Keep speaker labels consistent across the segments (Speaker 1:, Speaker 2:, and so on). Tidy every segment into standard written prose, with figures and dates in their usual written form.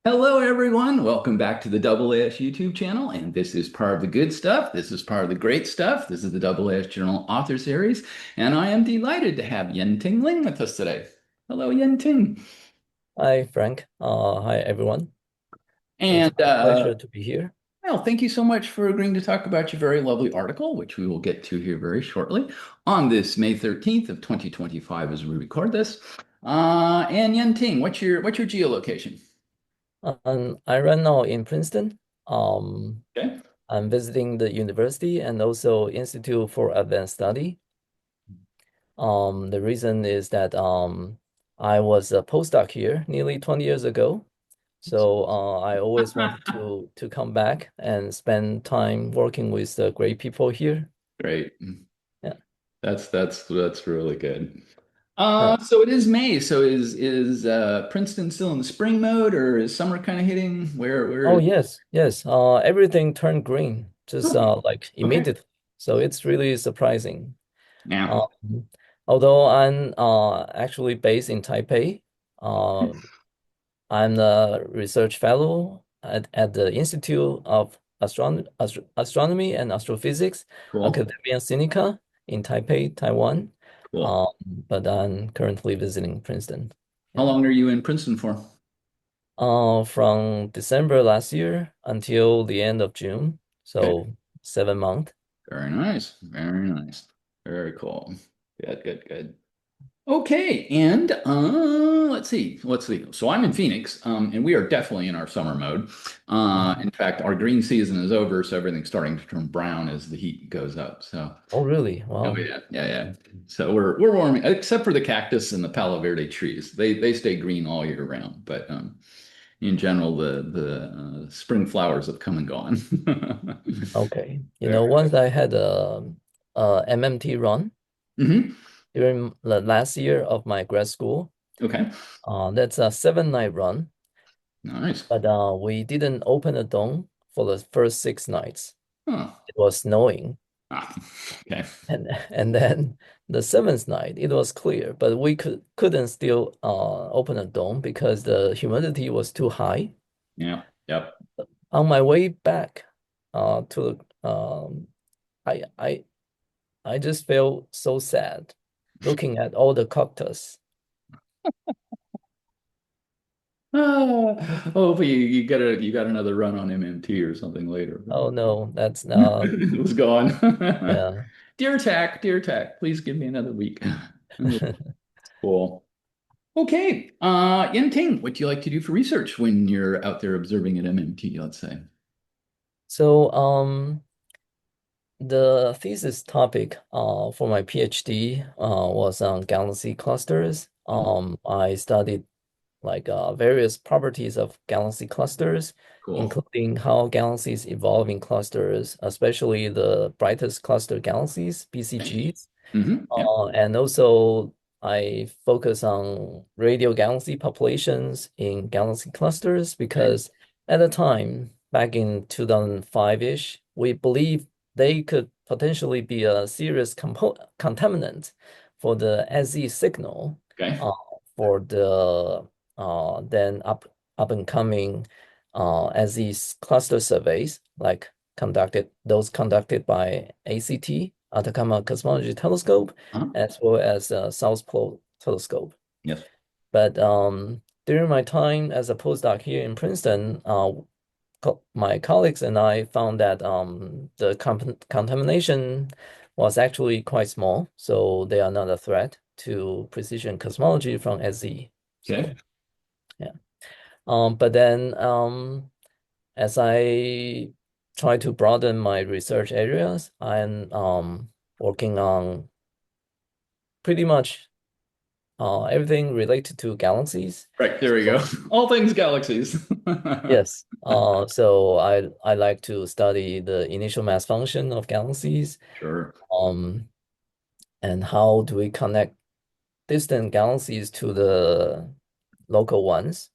Speaker 1: Hello, everyone. Welcome back to the AAS YouTube channel. And this is part of the good stuff. This is part of the great stuff. This is the AAS Journal Author Series. And I am delighted to have Yen-Ting Lin with us today. Hello, Yen-Ting.
Speaker 2: Hi, Frank. Hi, everyone. It's
Speaker 1: And
Speaker 2: my pleasure to be here.
Speaker 1: well, thank you so much for agreeing to talk about your very lovely article, which we will get to here very shortly, on this May 13th of 2025 as we record this. And Yen-Ting, what's your geolocation?
Speaker 2: I right now in Princeton. Um,
Speaker 1: Okay.
Speaker 2: I'm visiting the university and also Institute for Advanced Study. The reason is that I was a postdoc here nearly 20 years ago. So I always wanted to come back and spend time working with the great people here.
Speaker 1: Great.
Speaker 2: Yeah.
Speaker 1: That's really good.
Speaker 2: Yeah.
Speaker 1: So it is May. So is Princeton still in the spring mode, or is summer kind of hitting? Where
Speaker 2: Oh
Speaker 1: is?
Speaker 2: yes, yes. Everything turned green just
Speaker 1: Oh,
Speaker 2: like
Speaker 1: okay.
Speaker 2: immediately. So it's really surprising.
Speaker 1: Yeah.
Speaker 2: Um, Although I'm actually based in Taipei, uh, I'm a research fellow at the Institute of Astronomy and Astrophysics,
Speaker 1: Cool.
Speaker 2: Academia Sinica in Taipei, Taiwan.
Speaker 1: Cool.
Speaker 2: Um, but I'm currently visiting Princeton.
Speaker 1: How
Speaker 2: Yeah.
Speaker 1: long are you in Princeton for?
Speaker 2: From December last year until the end of June,
Speaker 1: Okay.
Speaker 2: so 7 months.
Speaker 1: Very nice. Very nice. Very cool. Good, good, good. Okay, and let's see. So I'm in Phoenix, and we are definitely in our summer mode.
Speaker 2: Mhm.
Speaker 1: In fact, our green season is over, so everything's starting to turn brown as the heat goes up. So,
Speaker 2: Oh, really?
Speaker 1: oh
Speaker 2: Wow.
Speaker 1: yeah, yeah, yeah. So we're warming, except for the cactus and the Palo Verde trees. They stay green all year round, but in general, the spring flowers have come and gone.
Speaker 2: Okay.
Speaker 1: Very.
Speaker 2: Once I had a MMT run
Speaker 1: Hmm.
Speaker 2: during the last year of my grad school.
Speaker 1: Okay.
Speaker 2: That's a 7 night run,
Speaker 1: Nice.
Speaker 2: but we didn't open the dome for the first 6 nights.
Speaker 1: Huh.
Speaker 2: It was snowing,
Speaker 1: Ah, okay.
Speaker 2: and then the seventh night it was clear, but we couldn't still open the dome because the humidity was too high.
Speaker 1: Yeah. Yep.
Speaker 2: On my way back, to I I I just felt so sad looking at all the cactus.
Speaker 1: Oh, hopefully you got another run on MMT or something later.
Speaker 2: Oh no, that's
Speaker 1: It was gone.
Speaker 2: yeah.
Speaker 1: Dear Tack, please give me another week. Cool. Okay. Yen-Ting, what do you like to do for research when you're out there observing at MMT, let's say?
Speaker 2: So the thesis topic for my PhD was on galaxy clusters. I studied like various properties of galaxy clusters,
Speaker 1: Cool.
Speaker 2: including how galaxies evolve in clusters, especially the brightest cluster galaxies,
Speaker 1: Okay.
Speaker 2: BCGs.
Speaker 1: Yeah.
Speaker 2: And also I focus on radio galaxy populations in galaxy clusters
Speaker 1: Okay.
Speaker 2: because at the time, back in 2005-ish, we believe they could potentially be a serious contaminant for the SZ signal
Speaker 1: Okay.
Speaker 2: uh, for the then up and coming SZ cluster surveys, like conducted by ACT, Atacama Cosmology Telescope,
Speaker 1: Uh-huh.
Speaker 2: as well as South Pole Telescope.
Speaker 1: Yes.
Speaker 2: But during my time as a postdoc here in Princeton, my colleagues and I found that the contamination was actually quite small, so they are not a threat to precision cosmology from SZ.
Speaker 1: Okay.
Speaker 2: So yeah. But then as I try to broaden my research areas, I'm working on pretty much everything related to galaxies.
Speaker 1: Right, there we
Speaker 2: So
Speaker 1: go. All things galaxies.
Speaker 2: yes, so I like to study the initial mass function of galaxies,
Speaker 1: Sure.
Speaker 2: um, and how do we connect distant galaxies to the local ones,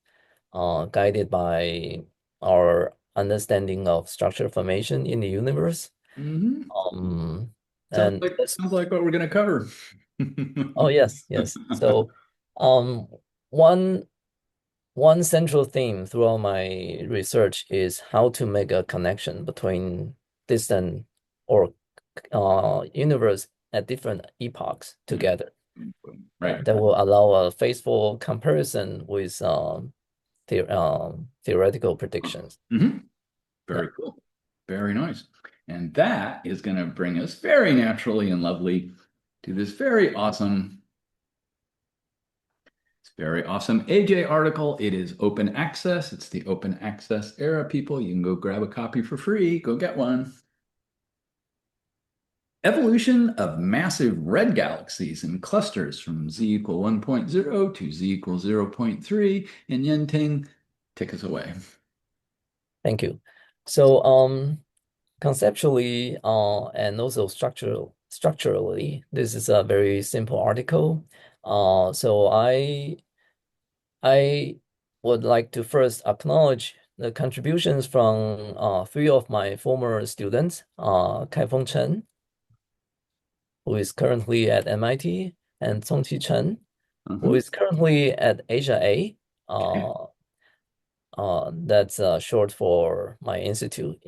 Speaker 2: guided by our understanding of structure formation in the universe.
Speaker 1: Hmm.
Speaker 2: Um,
Speaker 1: Sounds
Speaker 2: and
Speaker 1: like
Speaker 2: this,
Speaker 1: sounds like what we're going to cover.
Speaker 2: oh yes, yes. So, um, one. one central theme throughout my research is how to make a connection between distant or universe at different epochs together.
Speaker 1: Right.
Speaker 2: That will allow a faithful comparison with theoretical predictions.
Speaker 1: Hmm.
Speaker 2: Yeah,
Speaker 1: Very cool. Very nice. And that is going to bring us very naturally and lovely to this very awesome AJ article. It is open access. It's the open access era, people. You can go grab a copy for free. Go get one. Evolution of massive red galaxies in clusters from z equal 1.0 to z equals 0.3. And Yen-Ting, take us away.
Speaker 2: thank you. So conceptually and also structurally, this is a very simple article. So I would like to first acknowledge the contributions from three of my former students, Kaifeng Chen, who is currently at MIT, and Congqi Chen, who
Speaker 1: Uh-huh.
Speaker 2: is currently at Asia A.
Speaker 1: Okay.
Speaker 2: That's short for my institute.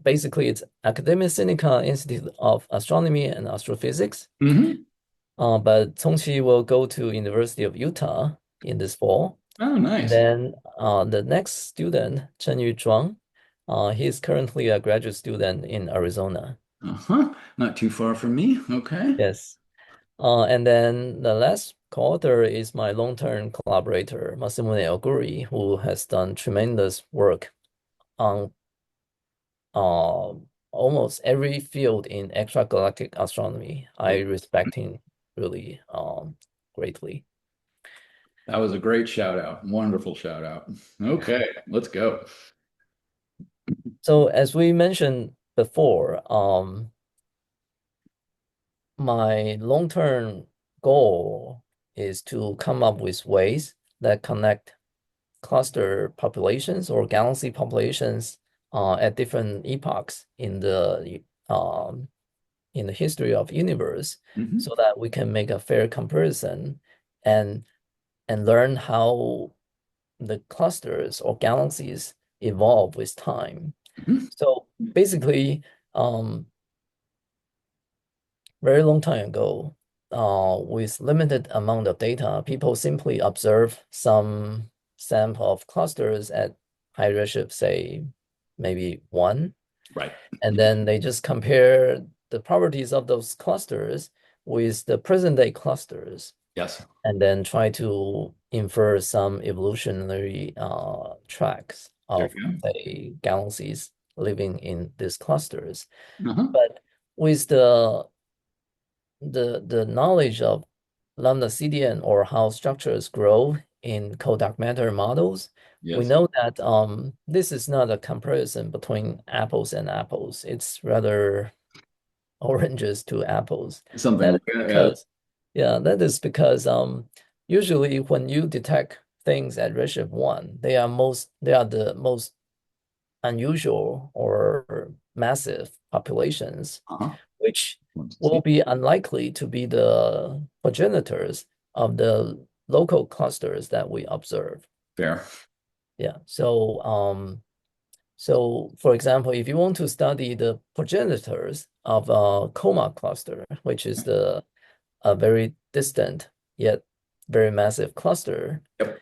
Speaker 2: Basically, it's Academia Sinica Institute of Astronomy and Astrophysics.
Speaker 1: Hmm.
Speaker 2: But Congqi will go to University of Utah in this fall.
Speaker 1: Oh,
Speaker 2: And
Speaker 1: nice.
Speaker 2: then the next student, Chen Yu Zhuang, he is currently a graduate student in Arizona.
Speaker 1: Uh-huh. Not too far from me. Okay.
Speaker 2: Yes. And then the last co-author is my long-term collaborator, Masamune Oguri, who has done tremendous work on uh, almost every field in extragalactic astronomy. I respect him really greatly.
Speaker 1: That was a great shout out. Wonderful shout out. Okay, let's go.
Speaker 2: So as we mentioned before, my long-term goal is to come up with ways that connect cluster populations or galaxy populations at different epochs in the history of universe,
Speaker 1: Hmm.
Speaker 2: so that we can make a fair comparison and learn how the clusters or galaxies evolve with time.
Speaker 1: Hmm.
Speaker 2: So basically, um, very long time ago, with limited amount of data, people simply observe some sample of clusters at high redshift, say maybe one,
Speaker 1: Right.
Speaker 2: and then they just compare the properties of those clusters with the present day clusters,
Speaker 1: Yes.
Speaker 2: and then try to infer some evolutionary tracks
Speaker 1: There
Speaker 2: of,
Speaker 1: you
Speaker 2: say, galaxies living in these clusters.
Speaker 1: go. Uh-huh.
Speaker 2: But with the knowledge of lambda CDN or how structures grow in cold dark matter models, we
Speaker 1: Yes.
Speaker 2: know that this is not a comparison between apples and apples. It's rather oranges to apples.
Speaker 1: Something
Speaker 2: That
Speaker 1: like
Speaker 2: is
Speaker 1: that. Yes.
Speaker 2: because, yeah, that is because usually when you detect things at redshift 1, they are the most unusual or massive populations,
Speaker 1: Uh-huh.
Speaker 2: which
Speaker 1: Let's
Speaker 2: will
Speaker 1: see.
Speaker 2: be unlikely to be the progenitors of the local clusters that we observe.
Speaker 1: Fair.
Speaker 2: Yeah. So for example, if you want to study the progenitors of a coma cluster, which is the a very distant yet very massive cluster,
Speaker 1: Yep.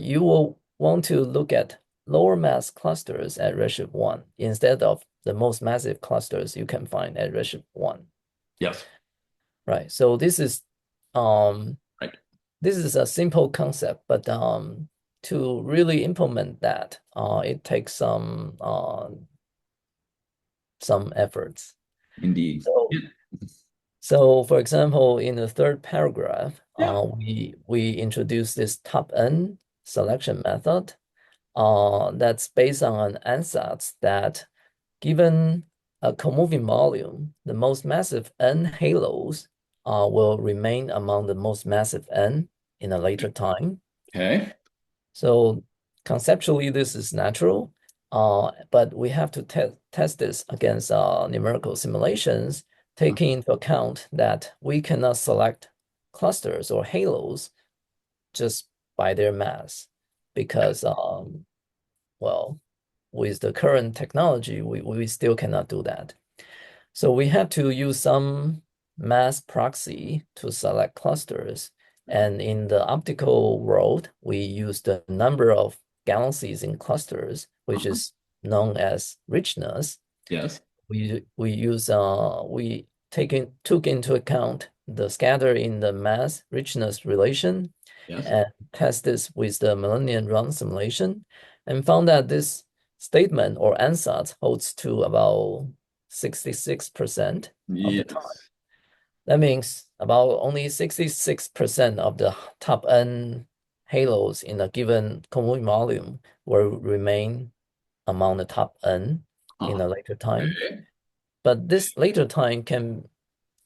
Speaker 2: you will want to look at lower mass clusters at redshift 1 instead of the most massive clusters you can find at redshift 1.
Speaker 1: Yes.
Speaker 2: Right. So um
Speaker 1: Right.
Speaker 2: this is a simple concept, but to really implement that, it takes some efforts.
Speaker 1: Indeed.
Speaker 2: So
Speaker 1: Yeah.
Speaker 2: so for example, in the third paragraph,
Speaker 1: Yeah.
Speaker 2: we introduce this top N selection method that's based on an ansatz that given a comoving volume, the most massive N halos will remain among the most massive N in a later time.
Speaker 1: Okay.
Speaker 2: So conceptually, this is natural, but we have to test this against numerical simulations, taking into account that we cannot select clusters or halos just by their mass. because well, with the current technology, we still cannot do that. So we have to use some mass proxy to select clusters. And in the optical world, we use the number of galaxies in clusters, which
Speaker 1: Uh-huh.
Speaker 2: is known as richness.
Speaker 1: Yes.
Speaker 2: We took into account the scatter in the mass richness relation
Speaker 1: Yes.
Speaker 2: and test this with the Millennium Run simulation and found that this statement or ansatz holds to about 66% of the time.
Speaker 1: Yes.
Speaker 2: That means about only 66% of the top N halos in a given convolution volume will remain among the top N in
Speaker 1: Huh.
Speaker 2: a later time.
Speaker 1: Okay.
Speaker 2: But this later time can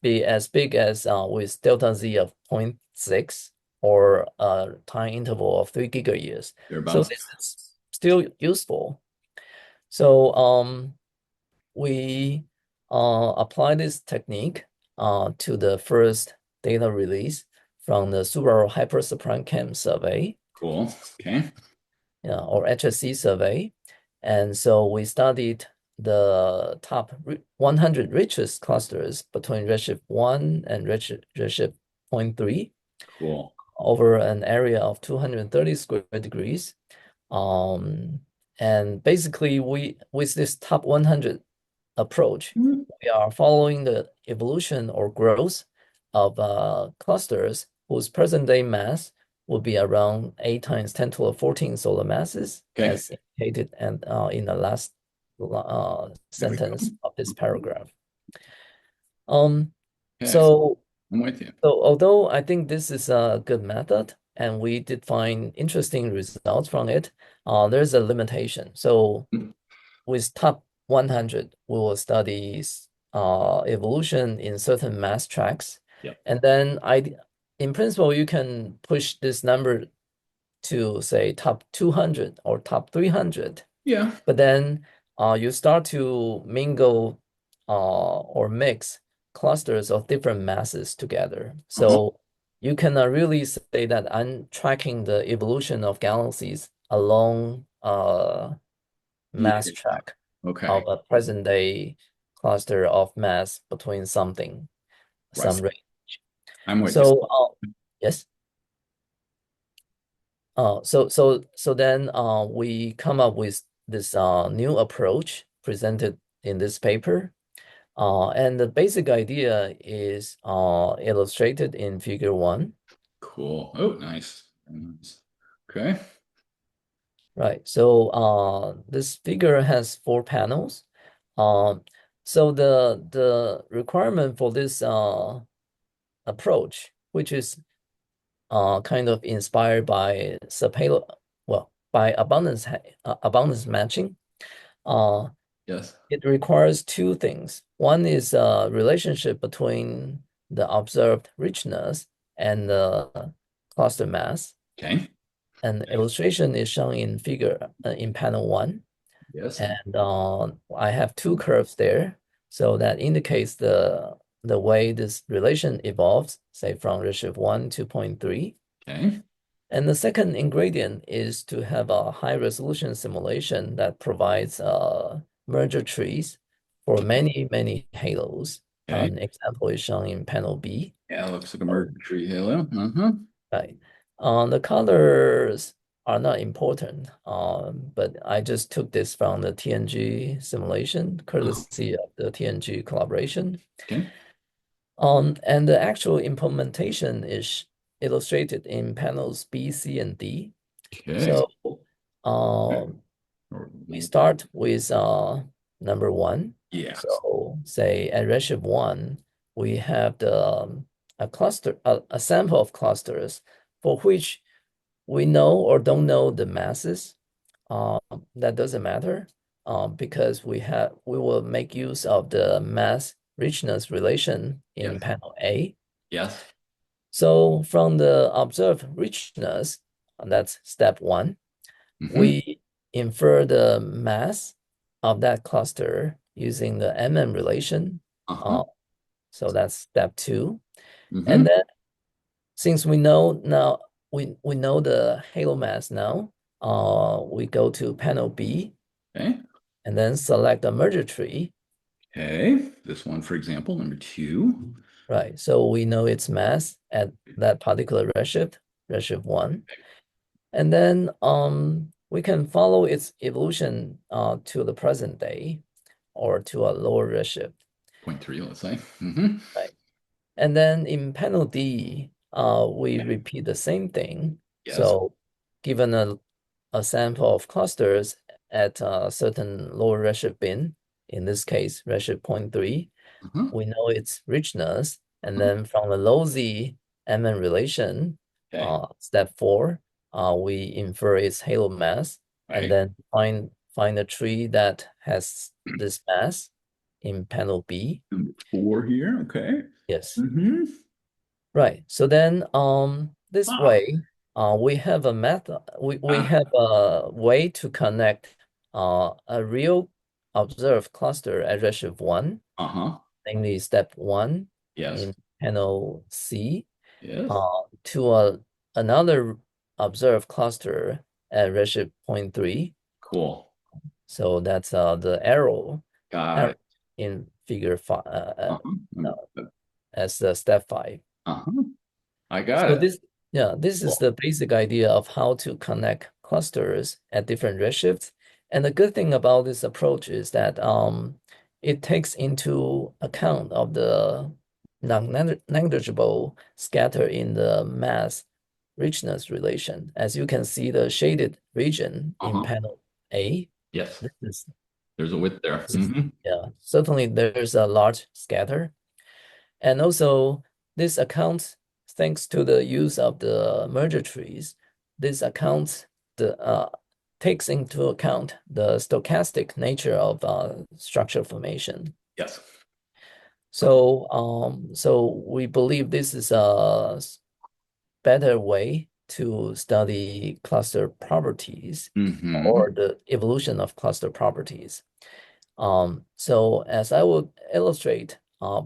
Speaker 2: be as big as with delta z of zero point 0.6 or a time interval of 3 gigayears. So
Speaker 1: Thereabouts.
Speaker 2: this is still useful. So we apply this technique to the first data release from the Subaru Hypersupreme Chem survey,
Speaker 1: Cool. Okay.
Speaker 2: or HSC survey. And so we studied the top 100 richest clusters between redshift 1 and redshift zero point 0.3
Speaker 1: Cool.
Speaker 2: over an area of 230 square degrees. Um, and basically, with this top 100 approach,
Speaker 1: Mhm.
Speaker 2: we are following the evolution or growth of clusters whose present-day mass will be around 8 times 10 to the 14 solar masses,
Speaker 1: Okay.
Speaker 2: as indicated and in the last
Speaker 1: There we go.
Speaker 2: sentence of this paragraph. Um,
Speaker 1: Okay.
Speaker 2: so,
Speaker 1: I'm with you.
Speaker 2: so although I think this is a good method and we did find interesting results from it, there's a limitation. So
Speaker 1: Mhm.
Speaker 2: with top 100, we will study evolution in certain mass tracks.
Speaker 1: Yep.
Speaker 2: And then in principle, you can push this number to say top 200 or top 300.
Speaker 1: Yeah.
Speaker 2: But then you start to mingle or mix clusters of different masses together.
Speaker 1: Uh-huh.
Speaker 2: So you cannot really say that I'm tracking the evolution of galaxies along
Speaker 1: Yeah.
Speaker 2: mass track
Speaker 1: Okay.
Speaker 2: of a present day cluster of mass between
Speaker 1: Right.
Speaker 2: some range.
Speaker 1: I'm with you.
Speaker 2: So yes. So then we come up with this new approach presented in this paper. And the basic idea is illustrated in figure 1.
Speaker 1: Cool. Oh, nice. Very nice. Okay.
Speaker 2: Right. So this figure has 4 panels. Um, so the requirement for this approach, which is kind of inspired by by abundance matching. Uh,
Speaker 1: Yes.
Speaker 2: it requires 2 things. One is a relationship between the observed richness and the cluster mass.
Speaker 1: Okay.
Speaker 2: An illustration is shown in figure in panel 1.
Speaker 1: Yes.
Speaker 2: And I have 2 curves there. So that indicates the way this relation evolves, say from redshift 1 to 0.3.
Speaker 1: Okay.
Speaker 2: And the second ingredient is to have a high resolution simulation that provides merger trees for many, many halos.
Speaker 1: Okay.
Speaker 2: An example is shown in panel B.
Speaker 1: Yeah, looks like a
Speaker 2: So,
Speaker 1: Mercury halo. Uh-huh.
Speaker 2: right. The colors are not important, but I just took this from the TNG simulation,
Speaker 1: Oh,
Speaker 2: courtesy of the TNG collaboration.
Speaker 1: okay.
Speaker 2: And the actual implementation is illustrated in panels B, C, and D.
Speaker 1: Okay.
Speaker 2: So um, we start with number 1.
Speaker 1: Yes.
Speaker 2: So say at redshift 1, we have a sample of clusters for which we know or don't know the masses. That doesn't matter because we will make use of the mass richness relation in
Speaker 1: Yes.
Speaker 2: panel A.
Speaker 1: Yes.
Speaker 2: So from the observed richness, that's step 1,
Speaker 1: Mm-hmm.
Speaker 2: we infer the mass of that cluster using the MM relation.
Speaker 1: Uh-huh.
Speaker 2: Uh, so that's step 2.
Speaker 1: Mm-hmm.
Speaker 2: And then since we know the halo mass now, we go to panel B
Speaker 1: Okay.
Speaker 2: and then select a merger tree.
Speaker 1: Okay. This one, for example, number two.
Speaker 2: Right. So we know its mass at that particular redshift, redshift 1. And then we can follow its evolution to the present day or to a lower redshift.
Speaker 1: Point 0.3, let's say. Mm-hmm.
Speaker 2: Right. And then in panel D, we repeat the same thing.
Speaker 1: Yes.
Speaker 2: So given a sample of clusters at a certain lower redshift bin, in this case, redshift zero point 0.3,
Speaker 1: Uh-huh.
Speaker 2: we know its richness. And then from the low Z Mn relation,
Speaker 1: Okay.
Speaker 2: step 4, we infer its halo mass and
Speaker 1: Right.
Speaker 2: then find a tree that has this mass in panel B.
Speaker 1: Number four here. Okay.
Speaker 2: Yes.
Speaker 1: Mm-hmm.
Speaker 2: Right. So then this
Speaker 1: Ah.
Speaker 2: way we have a method we
Speaker 1: Ah.
Speaker 2: have a way to connect a real observed cluster at redshift 1,
Speaker 1: Uh-huh.
Speaker 2: namely step 1
Speaker 1: Yes.
Speaker 2: in panel C,
Speaker 1: Yes.
Speaker 2: to another observed cluster at redshift zero point 0.3.
Speaker 1: Cool.
Speaker 2: So that's the
Speaker 1: Got
Speaker 2: arrow
Speaker 1: it.
Speaker 2: in figure 5
Speaker 1: Uh-huh.
Speaker 2: as the step 5.
Speaker 1: Uh-huh. I got
Speaker 2: So
Speaker 1: it.
Speaker 2: this is
Speaker 1: Cool.
Speaker 2: the basic idea of how to connect clusters at different redshifts. And the good thing about this approach is that it takes into account of the non-negligible scatter in the mass richness relation. As you can see, the shaded region in
Speaker 1: Uh-huh.
Speaker 2: panel A,
Speaker 1: Yes.
Speaker 2: this is,
Speaker 1: There's a width there.
Speaker 2: this is
Speaker 1: Mm-hmm.
Speaker 2: yeah, certainly there's a large scatter. And also, this accounts, thanks to the use of the merger trees, this accounts the takes into account the stochastic nature of structure formation.
Speaker 1: Yes.
Speaker 2: So we believe this is a better way to study cluster properties
Speaker 1: Mm-hmm.
Speaker 2: or the evolution of cluster properties. So as I will illustrate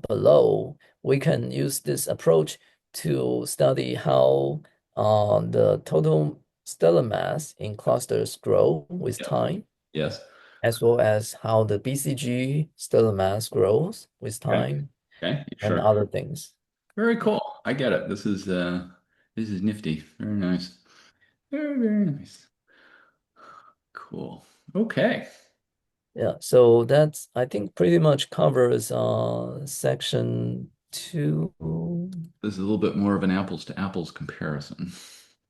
Speaker 2: below, we can use this approach to study how the total stellar mass in clusters grow with
Speaker 1: Yes.
Speaker 2: time,
Speaker 1: Yes.
Speaker 2: as well as how the BCG stellar mass grows with
Speaker 1: Okay.
Speaker 2: time
Speaker 1: Okay.
Speaker 2: and
Speaker 1: Sure.
Speaker 2: other things.
Speaker 1: Very cool. I get it. This is nifty. Very nice. Very, very nice. Cool. Okay.
Speaker 2: Yeah, so that's I think pretty much covers section 2.
Speaker 1: This is a little bit more of an apples to apples comparison.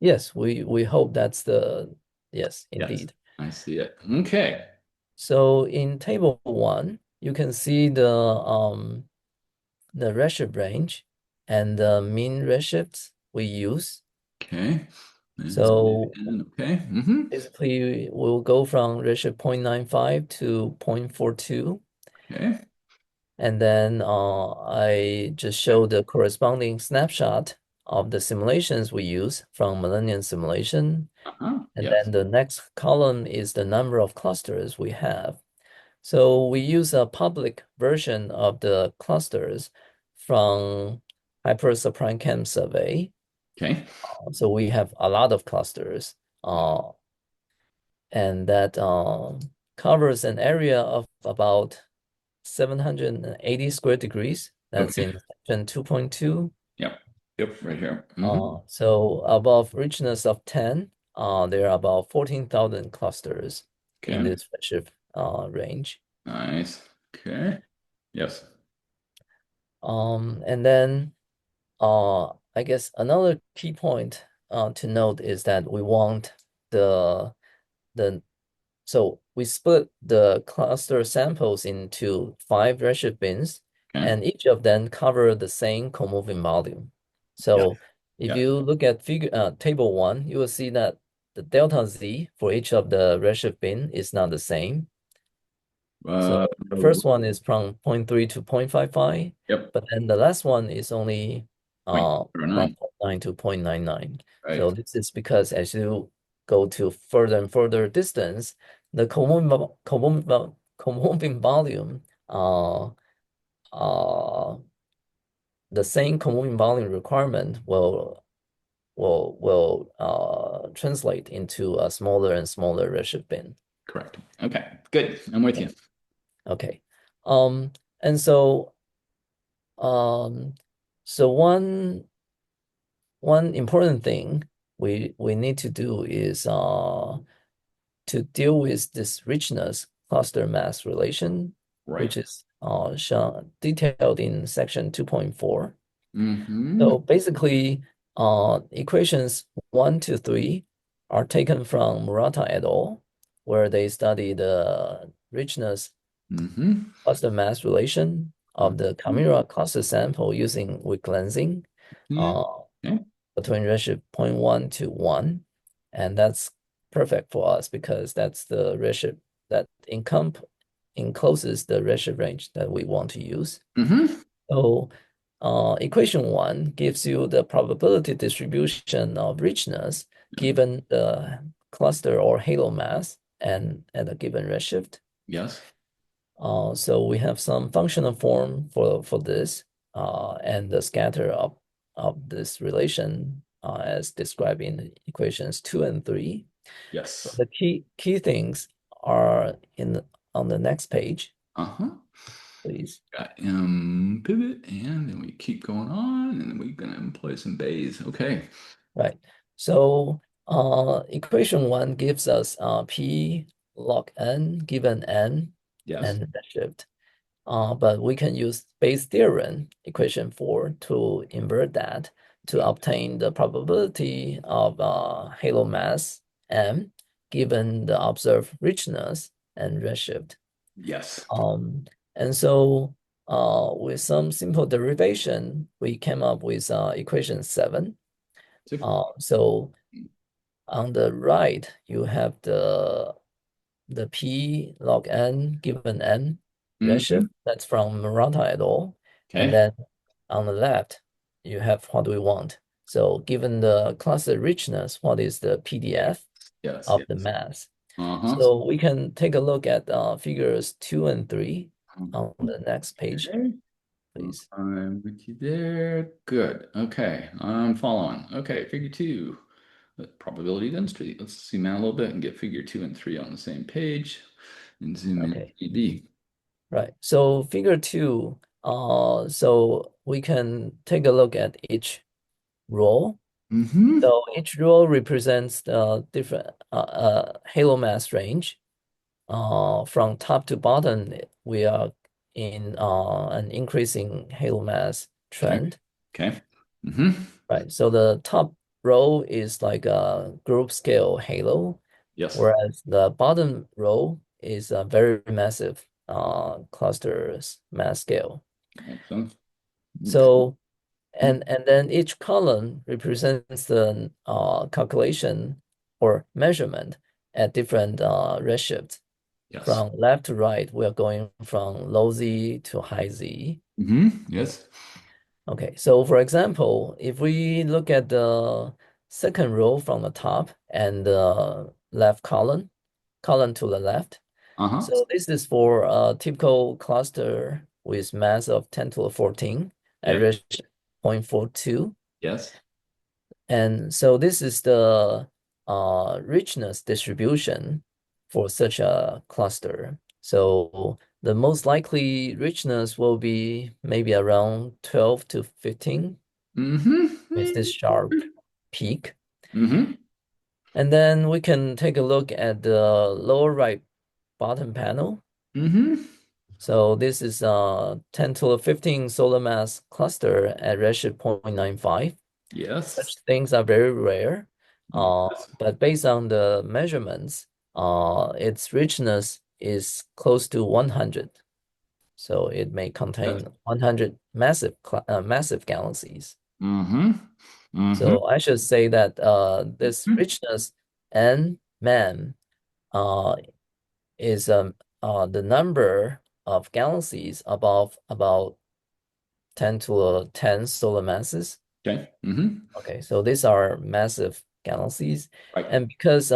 Speaker 2: Yes, we hope that's the yes,
Speaker 1: Yes,
Speaker 2: indeed.
Speaker 1: I see it. Okay.
Speaker 2: So in table 1, you can see the redshift range and the mean redshifts we use.
Speaker 1: Okay. And zoom
Speaker 2: So
Speaker 1: in. Okay. Mm-hmm.
Speaker 2: basically we'll go from redshift 0.95 to 0.42.
Speaker 1: Okay.
Speaker 2: And then I just show the corresponding snapshot of the simulations we use from Millennium simulation.
Speaker 1: Uh-huh.
Speaker 2: And
Speaker 1: Yes.
Speaker 2: then the next column is the number of clusters we have. So we use a public version of the clusters from Hyper Subprime Chem survey.
Speaker 1: Okay.
Speaker 2: So we have a lot of clusters, and that covers an area of about 780 square degrees. That's
Speaker 1: Okay.
Speaker 2: in section 2.2.
Speaker 1: Yep. Yep. Right here. Mm-hmm.
Speaker 2: So above richness of 10, there are about 14,000 clusters in
Speaker 1: Okay.
Speaker 2: this redshift range.
Speaker 1: Nice. Okay. Yes.
Speaker 2: And then I guess another key point to note is that we want the so we split the cluster samples into 5 redshift bins,
Speaker 1: Okay.
Speaker 2: and each of them cover the same co-moving volume.
Speaker 1: Yes.
Speaker 2: So if
Speaker 1: Yes.
Speaker 2: you look at figure table 1, you will see that the delta Z for each of the redshift bin is not the same.
Speaker 1: Uh,
Speaker 2: So the first one is from zero point 0.3 to 0.55,
Speaker 1: yep.
Speaker 2: but then the last one is only
Speaker 1: Point
Speaker 2: from
Speaker 1: 09.
Speaker 2: 0.9 to 0.99.
Speaker 1: Right.
Speaker 2: So this is because as you go to further and further distance, the co-moving volume, uh, the same co-moving volume requirement will translate into a smaller and smaller redshift bin.
Speaker 1: Correct. Okay, good. I'm with you.
Speaker 2: Okay. Um, and so um, so one important thing we need to do is to deal with this richness cluster mass relation,
Speaker 1: Right.
Speaker 2: which is shown detailed in section 2.4.
Speaker 1: Mm-hmm.
Speaker 2: So basically, equations 1 to 3 are taken from Murata et al., where they study the richness
Speaker 1: Mm-hmm.
Speaker 2: cluster mass relation of the
Speaker 1: Mm-hmm.
Speaker 2: Camera cluster sample using weak lensing
Speaker 1: Yeah.
Speaker 2: uh,
Speaker 1: Okay.
Speaker 2: between redshift zero point 0.1 to 1. And that's perfect for us because that's the redshift that encloses the redshift range that we want to use.
Speaker 1: Mm-hmm.
Speaker 2: So equation 1 gives you the probability distribution of richness given the cluster or halo mass and at a given redshift.
Speaker 1: Yes.
Speaker 2: So we have some functional form for this and the scatter of this relation as described in equations 2 and 3. So
Speaker 1: Yes.
Speaker 2: the key things are on the next page,
Speaker 1: Uh-huh.
Speaker 2: please.
Speaker 1: Got pivot, and then we keep going on, and then we're gonna employ some bays. Okay.
Speaker 2: Right. So equation 1 gives us P log n given n
Speaker 1: Yes.
Speaker 2: and redshift. But we can use Bayes' theorem, equation 4, to invert that to
Speaker 1: Good.
Speaker 2: obtain the probability of halo mass m given the observed richness and redshift.
Speaker 1: Yes.
Speaker 2: Um, and so with some simple derivation, we came up with equation 7.
Speaker 1: So-
Speaker 2: So on the right, you have the P log n given n
Speaker 1: Mm-hmm.
Speaker 2: redshift. That's from Murata et al. And
Speaker 1: Okay.
Speaker 2: then on the left, you have what we want. So given the cluster richness, what is the PDF
Speaker 1: Yes.
Speaker 2: of the
Speaker 1: Yes.
Speaker 2: mass?
Speaker 1: Uh-huh.
Speaker 2: So we can take a look at figures 2 and 3 on the next page,
Speaker 1: Okay.
Speaker 2: please.
Speaker 1: I'm with you there. Good. Okay. I'm following. Okay. Figure two. Probability density. Let's zoom out a little bit and get figure two and three on the same page and zoom in
Speaker 2: Okay,
Speaker 1: ED.
Speaker 2: right. So figure 2, so we can take a look at each row.
Speaker 1: Mm-hmm.
Speaker 2: So each row represents the different halo mass range. From top to bottom, we are in an increasing halo mass
Speaker 1: Okay.
Speaker 2: trend,
Speaker 1: Okay. Mm-hmm.
Speaker 2: right? So the top row is like a group scale halo,
Speaker 1: Yes.
Speaker 2: whereas the bottom row is a very massive clusters mass scale.
Speaker 1: Makes sense. Okay.
Speaker 2: So and then each column represents the calculation or measurement at different redshifts.
Speaker 1: Yes.
Speaker 2: From left to right, we are going from low Z to high Z.
Speaker 1: Mm-hmm. Yes.
Speaker 2: Okay, so for example, if we look at the second row from the top and the left column to the left.
Speaker 1: Uh-huh.
Speaker 2: So this is for a typical cluster with mass of 10 to the 14 at
Speaker 1: Okay.
Speaker 2: redshift 0.42.
Speaker 1: Yes.
Speaker 2: And so this is the richness distribution for such a cluster. So the most likely richness will be maybe around 12 to 15 with this
Speaker 1: Mm-hmm.
Speaker 2: sharp peak.
Speaker 1: Mm-hmm.
Speaker 2: And then we can take a look at the lower right bottom panel.
Speaker 1: Mm-hmm.
Speaker 2: So this is a 10 to the 15 solar mass cluster at redshift 0.95.
Speaker 1: Yes.
Speaker 2: Such things are very rare,
Speaker 1: Yes.
Speaker 2: but based on the measurements, its richness is close to 100. So it may
Speaker 1: Yes.
Speaker 2: contain 100 massive galaxies.
Speaker 1: Mm-hmm. Mm-hmm.
Speaker 2: So I should say that this richness n man uh, is the number of galaxies above about 10 to the 10 solar masses.
Speaker 1: Okay. Mm-hmm.
Speaker 2: Okay, so these are massive galaxies.
Speaker 1: Right.
Speaker 2: And because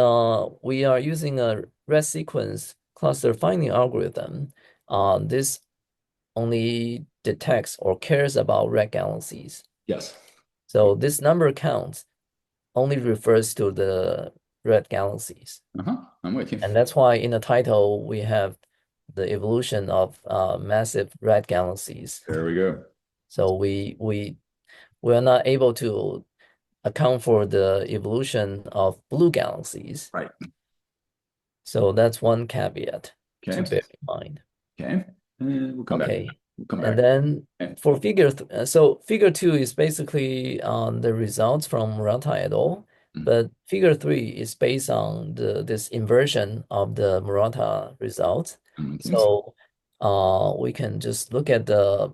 Speaker 2: we are using a red sequence cluster finding algorithm, this only detects or cares about red galaxies.
Speaker 1: Yes.
Speaker 2: So this number counts only refers to the red galaxies.
Speaker 1: I'm with you.
Speaker 2: And that's why in the title we have the evolution of massive red galaxies.
Speaker 1: There we go.
Speaker 2: So we are not able to account for the evolution of blue galaxies.
Speaker 1: Right.
Speaker 2: So that's one caveat to
Speaker 1: Okay.
Speaker 2: bear in mind.
Speaker 1: Okay. We'll come back.
Speaker 2: Okay.
Speaker 1: We'll come
Speaker 2: And
Speaker 1: back.
Speaker 2: then
Speaker 1: Okay.
Speaker 2: for so figure two is basically the results from Murata et al.
Speaker 1: Mm,
Speaker 2: But figure three is based on this inversion of the Murata results.
Speaker 1: I'm with you.
Speaker 2: So we can just look at the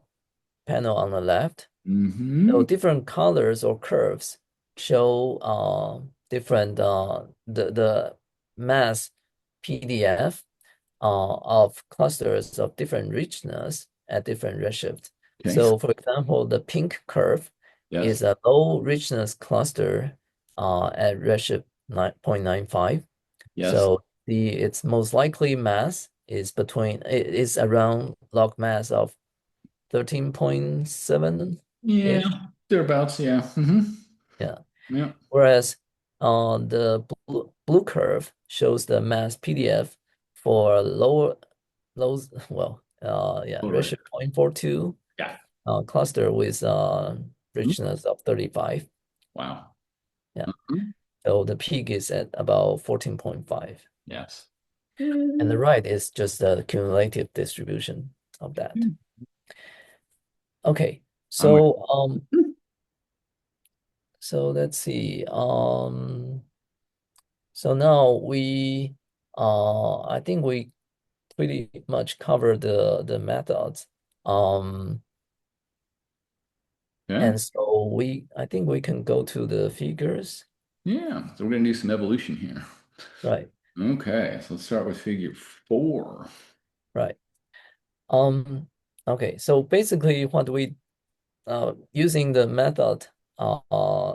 Speaker 2: panel on the left. So
Speaker 1: Mm-hmm.
Speaker 2: different colors or curves show different the mass PDF of clusters of different richness at different redshifts.
Speaker 1: Okay.
Speaker 2: So for example, the pink curve
Speaker 1: Yes.
Speaker 2: is a low richness cluster at redshift 9.95.
Speaker 1: Yes.
Speaker 2: So its most likely mass is it is around log mass of 13.7-ish.
Speaker 1: Yeah. Thereabouts. Yeah.
Speaker 2: Yeah.
Speaker 1: Yeah.
Speaker 2: Whereas the blue curve shows the mass PDF for lows, well, yeah,
Speaker 1: All right.
Speaker 2: redshift 0.42
Speaker 1: Yeah.
Speaker 2: cluster with
Speaker 1: Mhm.
Speaker 2: richness of 35.
Speaker 1: Wow.
Speaker 2: Yeah.
Speaker 1: Mhm.
Speaker 2: So the peak is at about 14.5.
Speaker 1: Yes.
Speaker 2: And the right is just the cumulative distribution of that. Okay.
Speaker 1: I'm with
Speaker 2: So let's see. So now I think we pretty much covered the methods. Um,
Speaker 1: Okay.
Speaker 2: and so I think we can go to the figures,
Speaker 1: Yeah. So we're gonna do some evolution here.
Speaker 2: right?
Speaker 1: Okay. So let's start with figure 4.
Speaker 2: Right. Um, okay. So basically, what we using the method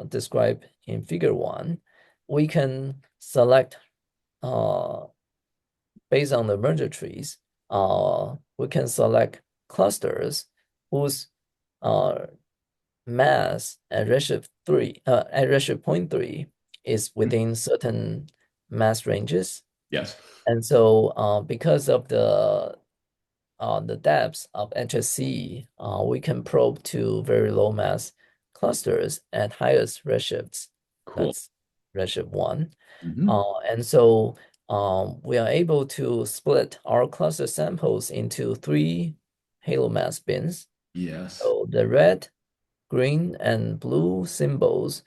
Speaker 2: described in figure one, we can select uh based on the merger trees, we can select clusters whose uh, mass at redshift 3, at redshift point 0.3 is within certain mass ranges.
Speaker 1: Yes.
Speaker 2: And so because of the depths of HSC, we can probe to very low mass clusters at highest redshifts.
Speaker 1: Cool.
Speaker 2: That's redshift 1.
Speaker 1: Hmm.
Speaker 2: And so we are able to split our cluster samples into three halo mass bins.
Speaker 1: Yes.
Speaker 2: So the red, green, and blue symbols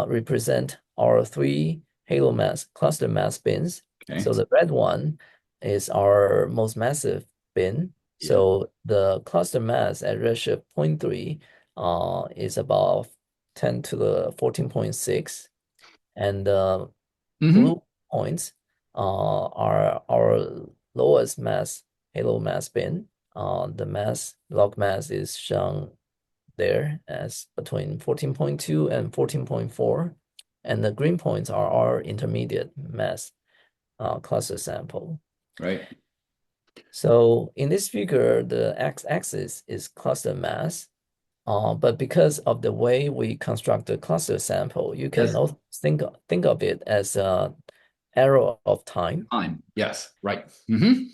Speaker 2: represent our three halo mass cluster mass bins.
Speaker 1: Okay.
Speaker 2: So the red one is our most massive bin.
Speaker 1: Yeah.
Speaker 2: So the cluster mass at redshift zero point 0.3 is about 10 to the 14.6. And the
Speaker 1: Hmm.
Speaker 2: blue points are our lowest mass halo mass bin. The log mass is shown there as between 14.2 and 14.4. And the green points are our intermediate mass cluster sample.
Speaker 1: Right.
Speaker 2: So in this figure, the x-axis is cluster mass. But because of the way we construct the cluster sample, you can
Speaker 1: Yes.
Speaker 2: also think of it as a arrow of time.
Speaker 1: Time. Yes. Right. Hmm.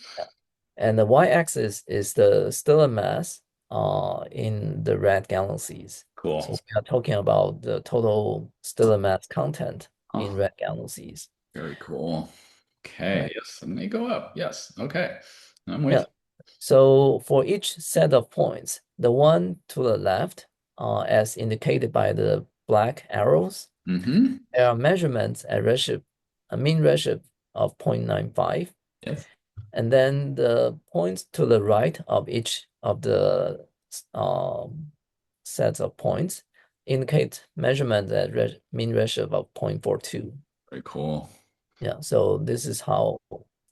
Speaker 2: And the y-axis is the stellar mass in the red galaxies. So
Speaker 1: Cool.
Speaker 2: we are talking about the total stellar mass content in
Speaker 1: Oh,
Speaker 2: red galaxies,
Speaker 1: very cool. Okay.
Speaker 2: right?
Speaker 1: Yes. And they go up. Yes. Okay. I'm with
Speaker 2: Yeah. So for each set of points, the one to the left, as indicated by the black arrows,
Speaker 1: you. Hmm.
Speaker 2: there are measurements at a mean redshift of 0.95.
Speaker 1: Yes.
Speaker 2: And then the points to the right of each of the um, sets of points indicate measurement at mean ratio of 0.42.
Speaker 1: Very cool.
Speaker 2: Yeah, so this is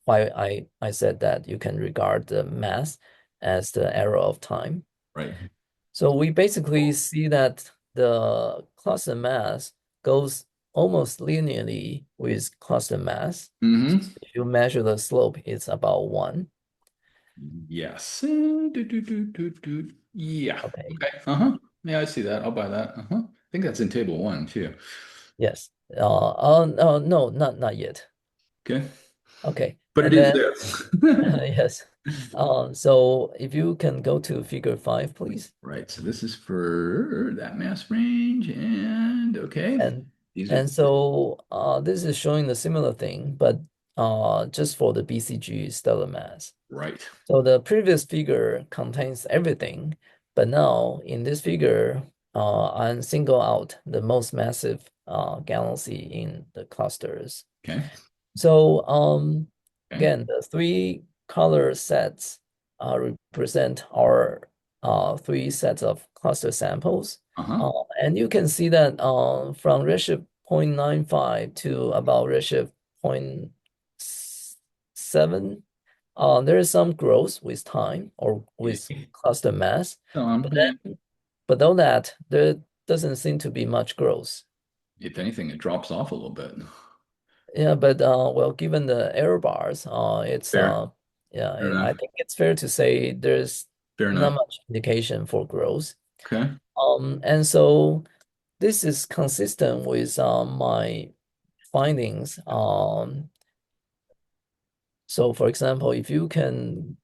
Speaker 2: why I said that you can regard the mass as the arrow of time.
Speaker 1: Right.
Speaker 2: So we basically see that the cluster mass goes almost linearly with cluster mass. So
Speaker 1: Hmm.
Speaker 2: if you measure the slope, it's about 1.
Speaker 1: Yes. Yeah.
Speaker 2: Okay.
Speaker 1: Okay. Uh-huh. Yeah, I see that. I'll buy that. Uh-huh. I think that's in table 1 too.
Speaker 2: Yes. No, not yet.
Speaker 1: Okay.
Speaker 2: Okay.
Speaker 1: But it
Speaker 2: And
Speaker 1: is
Speaker 2: then
Speaker 1: there.
Speaker 2: yes. So if you can go to figure five, please.
Speaker 1: Right. So this is for that mass range. And okay.
Speaker 2: And
Speaker 1: These are
Speaker 2: and so this is showing the similar thing, but just for the BCG stellar mass.
Speaker 1: right.
Speaker 2: So the previous figure contains everything, but now in this figure, I'm single out the most massive galaxy in the clusters.
Speaker 1: Okay.
Speaker 2: So
Speaker 1: Okay.
Speaker 2: again, the three color sets represent our three sets of cluster samples.
Speaker 1: Uh-huh.
Speaker 2: And you can see that from redshift 0.95 to about redshift 0.7, there is some growth with time or with
Speaker 1: Okay.
Speaker 2: cluster mass.
Speaker 1: So on,
Speaker 2: But
Speaker 1: yeah.
Speaker 2: then, but though that, there doesn't seem to be much growth.
Speaker 1: If anything, it drops off a little bit.
Speaker 2: Yeah, but well, given the error bars, it's
Speaker 1: Fair.
Speaker 2: yeah,
Speaker 1: Fair
Speaker 2: I
Speaker 1: enough.
Speaker 2: think it's fair to say there's
Speaker 1: Fair
Speaker 2: not
Speaker 1: enough.
Speaker 2: much indication for growth.
Speaker 1: Okay.
Speaker 2: And so this is consistent with my findings. So for example, if you can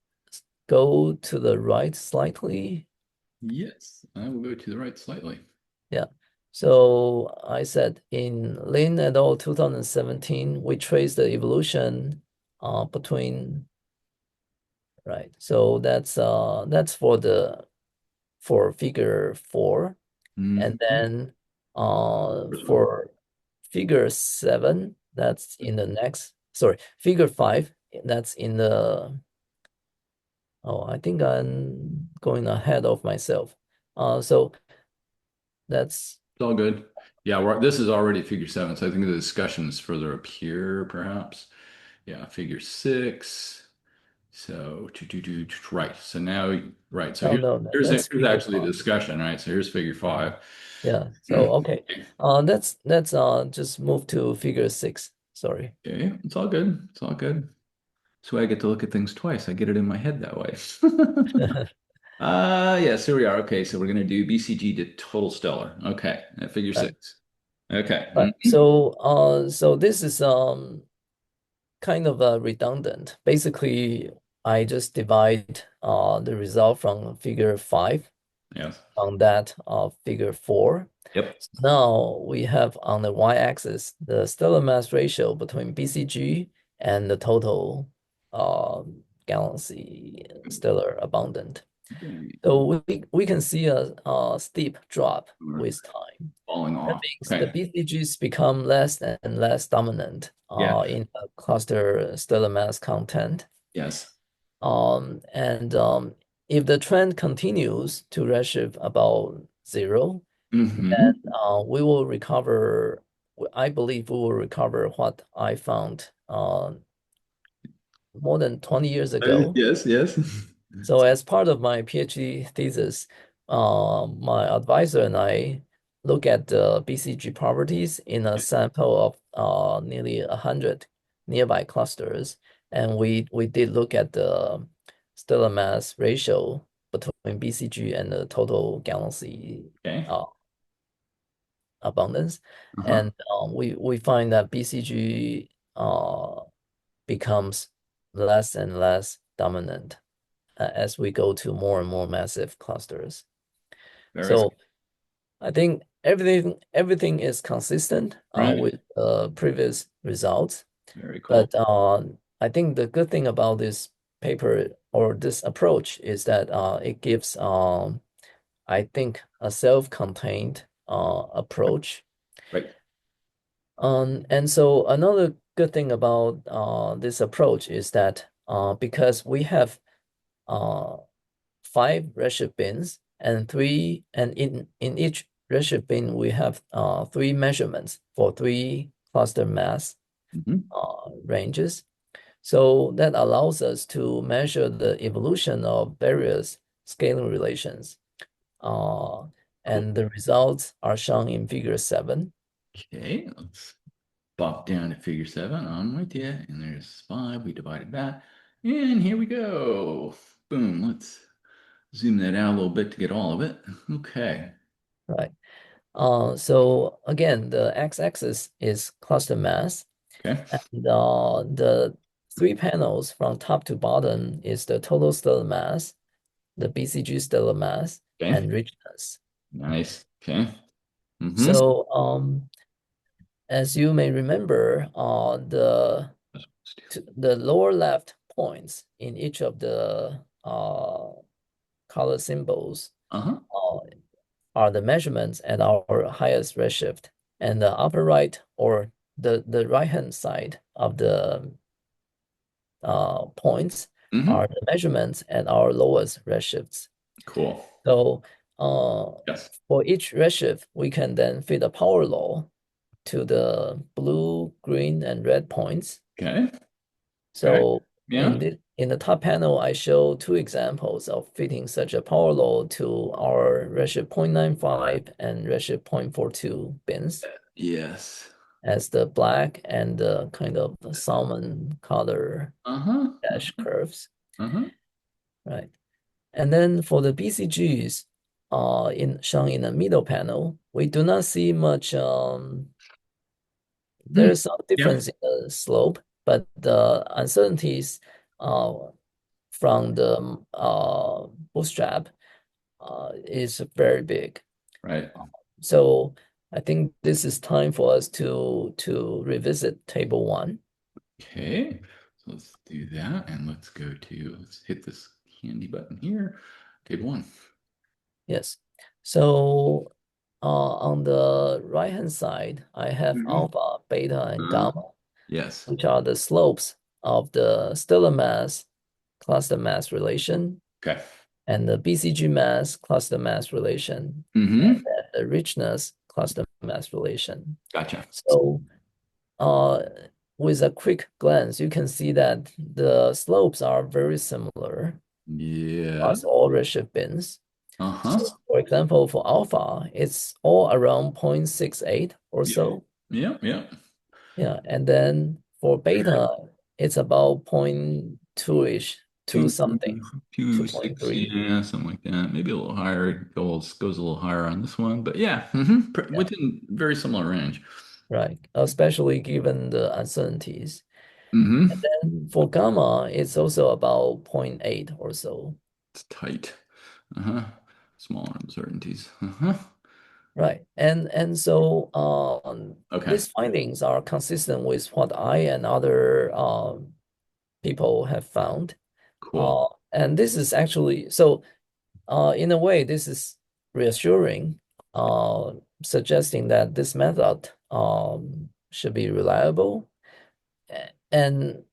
Speaker 2: go to the right slightly,
Speaker 1: Yes. I will go to the right slightly.
Speaker 2: yeah. So I said in Lin et al. 2017, we traced the evolution between. Right. So that's for figure four. And
Speaker 1: Hmm.
Speaker 2: then for figure seven, that's in the next, sorry, figure five, that's in the, oh, I think I'm going ahead of myself. So that's
Speaker 1: It's all good. Yeah, this is already figure seven, so I think the discussion is further up here, perhaps. Yeah, figure six. So right. So now right. So
Speaker 2: oh no, that's
Speaker 1: here's
Speaker 2: figure
Speaker 1: actually the
Speaker 2: five.
Speaker 1: discussion, right? So here's figure five.
Speaker 2: Yeah. So okay. Let's just move to figure six. Sorry.
Speaker 1: Okay, it's all good. It's all good. So I get to look at things twice. I get it in my head that way. Yes, here we are. Okay, so we're gonna do BCG to total stellar. Okay, at figure
Speaker 2: Right.
Speaker 1: six. Okay.
Speaker 2: Right.
Speaker 1: Mhm.
Speaker 2: So this is kind of redundant. Basically, I just divide the result from figure five
Speaker 1: Yes.
Speaker 2: on that of figure four.
Speaker 1: Yep.
Speaker 2: So now we have on the y-axis the stellar mass ratio between BCG and the total galaxy stellar abundant.
Speaker 1: Okay.
Speaker 2: So we can see a steep drop
Speaker 1: We're
Speaker 2: with time.
Speaker 1: falling
Speaker 2: That
Speaker 1: off.
Speaker 2: means the
Speaker 1: Okay.
Speaker 2: BCGs become less and less dominant
Speaker 1: Yeah.
Speaker 2: in the cluster stellar mass content.
Speaker 1: Yes.
Speaker 2: And if the trend continues to redshift about zero,
Speaker 1: Hmm.
Speaker 2: then we will recover. I believe we will recover what I found more than 20 years ago.
Speaker 1: Yes. Yes.
Speaker 2: So as part of my PhD thesis, my advisor and I look at the BCG properties in a sample of nearly 100 nearby clusters, and we did look at the stellar mass ratio between BCG and the total galaxy
Speaker 1: Okay.
Speaker 2: uh, abundance,
Speaker 1: Uh-huh.
Speaker 2: and we find that BCG becomes less and less dominant as we go to more and more massive clusters.
Speaker 1: Very
Speaker 2: So I think everything is consistent
Speaker 1: right.
Speaker 2: with previous results.
Speaker 1: Very cool.
Speaker 2: But I think the good thing about this paper or this approach is that it gives, I think, a self-contained approach.
Speaker 1: Right.
Speaker 2: And so another good thing about this approach is that because we have uh, five redshift bins and three, and in each redshift bin we have three measurements for three cluster mass
Speaker 1: Hmm.
Speaker 2: ranges. So that allows us to measure the evolution of various scaling relations. Uh,
Speaker 1: Cool.
Speaker 2: and the results are shown in figure seven.
Speaker 1: Okay. Let's bop down to figure seven. I'm with you. And there's five. We divided that. And here we go. Boom. Let's zoom that out a little bit to get all of it. Okay.
Speaker 2: Right. So again, the x-axis is cluster mass,
Speaker 1: Okay.
Speaker 2: and the three panels from top to bottom is the total stellar mass, the BCG stellar mass,
Speaker 1: Okay.
Speaker 2: and richness.
Speaker 1: Nice. Okay. Mm-hmm.
Speaker 2: So as you may remember, the lower left points in each of the color symbols
Speaker 1: Uh-huh.
Speaker 2: uh, are the measurements at our highest redshift, and the upper right or the right hand side of the points
Speaker 1: Mm-hmm.
Speaker 2: are the measurements at our lowest redshifts.
Speaker 1: Cool.
Speaker 2: So uh,
Speaker 1: Yes.
Speaker 2: for each redshift, we can then fit a power law to the blue, green, and red points.
Speaker 1: Okay. Okay.
Speaker 2: So
Speaker 1: Yeah.
Speaker 2: in the top panel, I show two examples of fitting such a power law to our redshift 0.95 and redshift 0.42 bins
Speaker 1: Yes.
Speaker 2: as the black and the kind of salmon color
Speaker 1: Uh-huh.
Speaker 2: dash curves,
Speaker 1: Uh-huh.
Speaker 2: right? And then for the BCGs, in shown in the middle panel, we do not see much.
Speaker 1: Hmm.
Speaker 2: There is some
Speaker 1: Yeah.
Speaker 2: difference in the slope, but the uncertainties uh, from the bootstrap is very big.
Speaker 1: Right.
Speaker 2: So I think this is time for us to revisit table one.
Speaker 1: Okay. So let's do that and let's hit this handy button here. Table one.
Speaker 2: Yes. So on the right hand side, I have
Speaker 1: Mm-hmm.
Speaker 2: alpha, beta, and gamma,
Speaker 1: Yes.
Speaker 2: which are the slopes of the stellar mass cluster mass relation
Speaker 1: Okay.
Speaker 2: and the BCG mass cluster mass relation and
Speaker 1: Mm-hmm.
Speaker 2: then the richness cluster mass relation.
Speaker 1: Gotcha.
Speaker 2: So uh, with a quick glance, you can see that the slopes are very similar
Speaker 1: Yeah.
Speaker 2: across all redshift bins.
Speaker 1: Uh-huh.
Speaker 2: So for example, for alpha, it's all around 0.68 or
Speaker 1: Yep.
Speaker 2: so.
Speaker 1: Yep. Yep.
Speaker 2: Yeah, and then for beta, it's about 0.2-ish, two
Speaker 1: Two,
Speaker 2: something,
Speaker 1: 2.6,
Speaker 2: 2.3.
Speaker 1: yeah, something like that. Maybe a little higher. Goes a little higher on this one, but yeah,
Speaker 2: Yeah,
Speaker 1: within very similar range.
Speaker 2: right. Especially given the uncertainties.
Speaker 1: Mm-hmm.
Speaker 2: And for gamma, it's also about zero point 0.8 or so.
Speaker 1: It's tight. Uh-huh. Smaller uncertainties. Uh-huh.
Speaker 2: Right. And so
Speaker 1: Okay.
Speaker 2: these findings are consistent with what I and other people have found.
Speaker 1: Cool.
Speaker 2: And this is actually so in a way, this is reassuring, uh, suggesting that this method should be reliable. And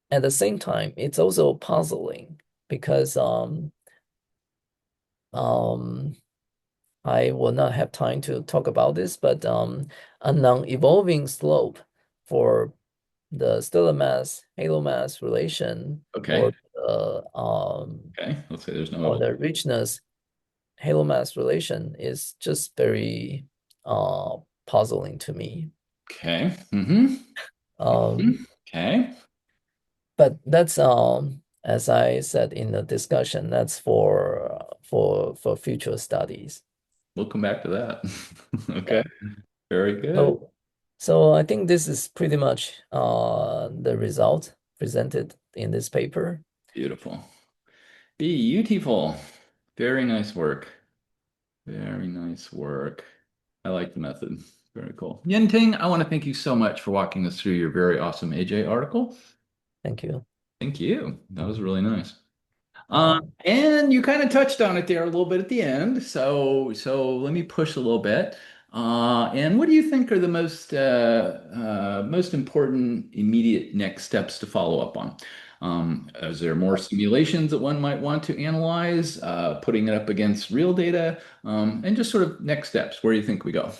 Speaker 2: at the same time, it's also puzzling because um, I will not have time to talk about this, but a non-evolving slope for the stellar mass halo mass relation
Speaker 1: Okay. Okay. Let's say there's no
Speaker 2: or
Speaker 1: evolution.
Speaker 2: the richness halo mass relation is just very puzzling to me.
Speaker 1: Okay. Mm-hmm.
Speaker 2: Um,
Speaker 1: Okay.
Speaker 2: but that's as I said in the discussion, that's for future studies.
Speaker 1: We'll come back to that.
Speaker 2: Yeah.
Speaker 1: Okay. Very good.
Speaker 2: So so I think this is pretty much the result presented in this paper.
Speaker 1: Beautiful. Beautiful. Very nice work. Very nice work. I like the method. Very cool. Yen-Ting, I want to thank you so much for walking us through your very awesome AJ article.
Speaker 2: Thank you.
Speaker 1: Thank you. That was really nice.
Speaker 2: Uh,
Speaker 1: And you kind of touched on it there a little bit at the end. So let me push a little bit. And what do you think are the most important immediate next steps to follow up on? Is there more simulations that one might want to analyze, putting it up against real data, and just sort of next steps? Where do you think we go?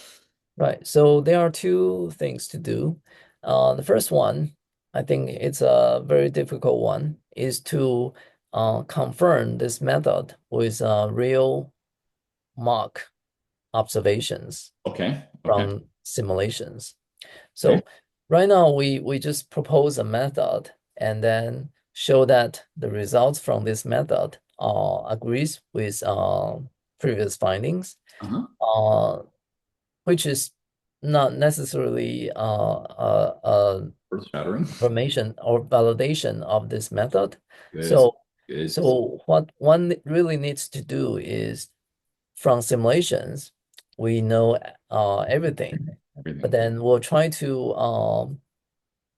Speaker 2: right. So there are two things to do. The first one, I think it's a very difficult one, is to confirm this method with real mock observations
Speaker 1: Okay. Okay.
Speaker 2: from simulations.
Speaker 1: Okay.
Speaker 2: So right now we just propose a method and then show that the results from this method agrees with previous findings.
Speaker 1: Uh-huh.
Speaker 2: Uh, which is not necessarily
Speaker 1: Earth-shattering.
Speaker 2: confirmation or validation of this method.
Speaker 1: Good.
Speaker 2: So,
Speaker 1: Good.
Speaker 2: so what one really needs to do is from simulations, we know everything, but
Speaker 1: Everything.
Speaker 2: then we'll try to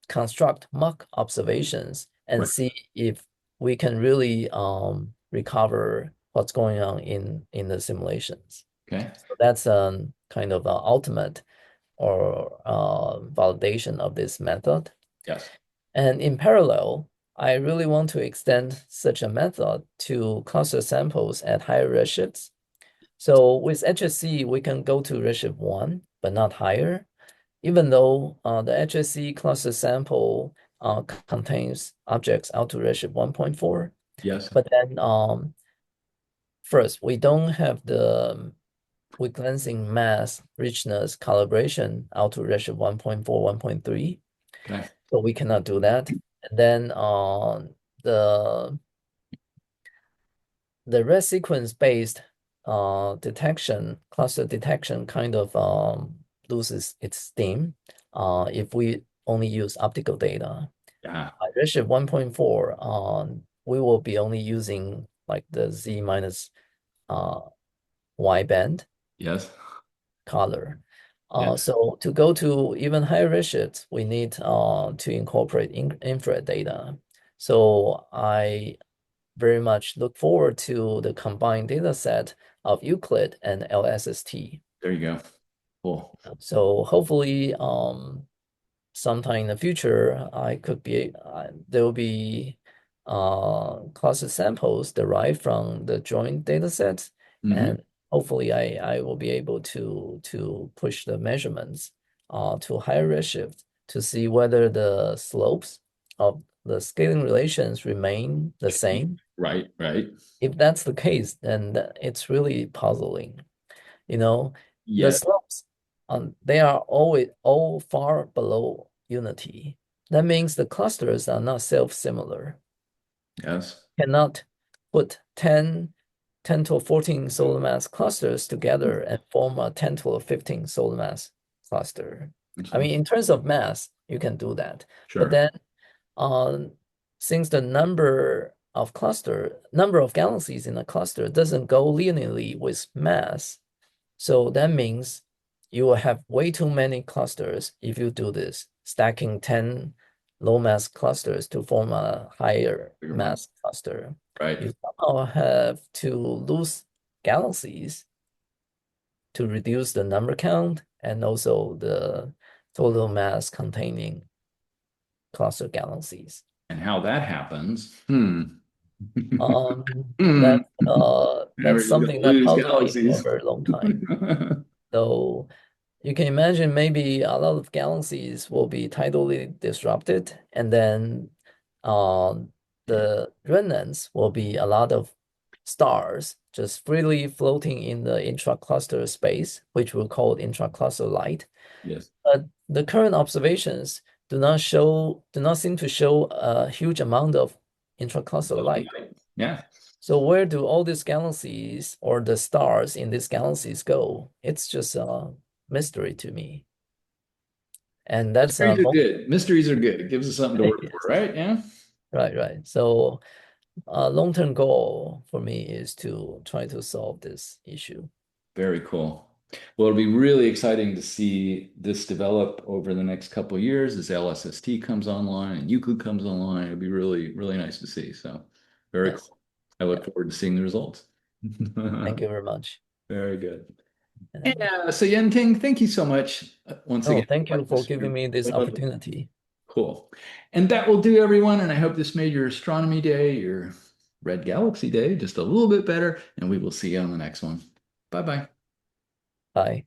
Speaker 2: construct mock observations and
Speaker 1: Right.
Speaker 2: see if we can really recover what's going on in the simulations.
Speaker 1: Okay.
Speaker 2: So that's kind of ultimate or validation of this method.
Speaker 1: Yes.
Speaker 2: And in parallel, I really want to extend such a method to cluster samples at higher redshifts. So with HSC, we can go to redshift 1, but not higher, even though the HSC cluster sample contains objects out to redshift 1.4.
Speaker 1: Yes.
Speaker 2: But then first, we don't have the weak lensing mass richness calibration out to redshift 1.4, 1.3.
Speaker 1: Okay.
Speaker 2: So we cannot do that. And then the the red sequence based detection, cluster detection kind of loses its steam if we only use optical data.
Speaker 1: Yeah.
Speaker 2: At redshift 1.4, we will be only using like the Z minus uh, Y band
Speaker 1: Yes.
Speaker 2: color.
Speaker 1: Yes.
Speaker 2: So to go to even higher redshifts, we need to incorporate infrared data. So I very much look forward to the combined data set of Euclid and LSST.
Speaker 1: There you go. Cool.
Speaker 2: So hopefully, sometime in the future, there will be cluster samples derived from the joint data sets,
Speaker 1: Hmm.
Speaker 2: and hopefully I will be able to push the measurements to higher redshift to see whether the slopes of the scaling relations remain the same.
Speaker 1: Right. Right.
Speaker 2: If that's the case, then it's really puzzling. You know, the
Speaker 1: Yeah.
Speaker 2: slopes, they are always all far below unity. That means the clusters are not self-similar.
Speaker 1: Yes.
Speaker 2: Cannot put 10 to 14 solar mass clusters together and form a 10 to 15 solar mass cluster. I mean, in terms of mass, you can do that. But
Speaker 1: Sure.
Speaker 2: then um, since the number of galaxies in a cluster doesn't go linearly with mass, so that means you will have way too many clusters if you do this, stacking 10 low mass clusters to form a higher
Speaker 1: Bigger one.
Speaker 2: mass cluster.
Speaker 1: Right.
Speaker 2: You somehow have to lose galaxies to reduce the number count and also the total mass containing cluster galaxies.
Speaker 1: And how that happens. Hmm.
Speaker 2: Um,
Speaker 1: Hmm.
Speaker 2: that uh,
Speaker 1: And we're
Speaker 2: that's
Speaker 1: just gonna
Speaker 2: something that
Speaker 1: lose
Speaker 2: puzzled me for a
Speaker 1: galaxies.
Speaker 2: very long time. So you can imagine maybe a lot of galaxies will be tidally disrupted, and then
Speaker 1: Yeah.
Speaker 2: the remnants will be a lot of stars just freely floating in the intra-cluster space, which we'll call intra-cluster light.
Speaker 1: Yes.
Speaker 2: But the current observations do not seem to show a huge amount of intra-cluster light.
Speaker 1: Yeah.
Speaker 2: So where do all these galaxies or the stars in these galaxies go? It's just a mystery to me. And that's
Speaker 1: Mysteries are good. Mysteries are good. It gives us something to work for,
Speaker 2: yes,
Speaker 1: right? Yeah.
Speaker 2: right, right. So a long-term goal for me is to try to solve this issue.
Speaker 1: Very cool. Well, it'll be really exciting to see this develop over the next couple of years as LSST comes online and Euclid comes online. It'll be really, really nice to see. So, very
Speaker 2: Yes.
Speaker 1: cool. I look
Speaker 2: Yeah.
Speaker 1: forward to seeing the results.
Speaker 2: Thank you very much.
Speaker 1: Very good.
Speaker 2: And
Speaker 1: Yeah. So, Yen-Ting, thank you so much once
Speaker 2: oh,
Speaker 1: again.
Speaker 2: thank you
Speaker 1: Like
Speaker 2: for
Speaker 1: this.
Speaker 2: giving me this opportunity.
Speaker 1: Cool. And that will do, everyone. And I hope this made your astronomy day, your red galaxy day, just a little bit better. And we will see you on the next one. Bye bye.
Speaker 2: Bye.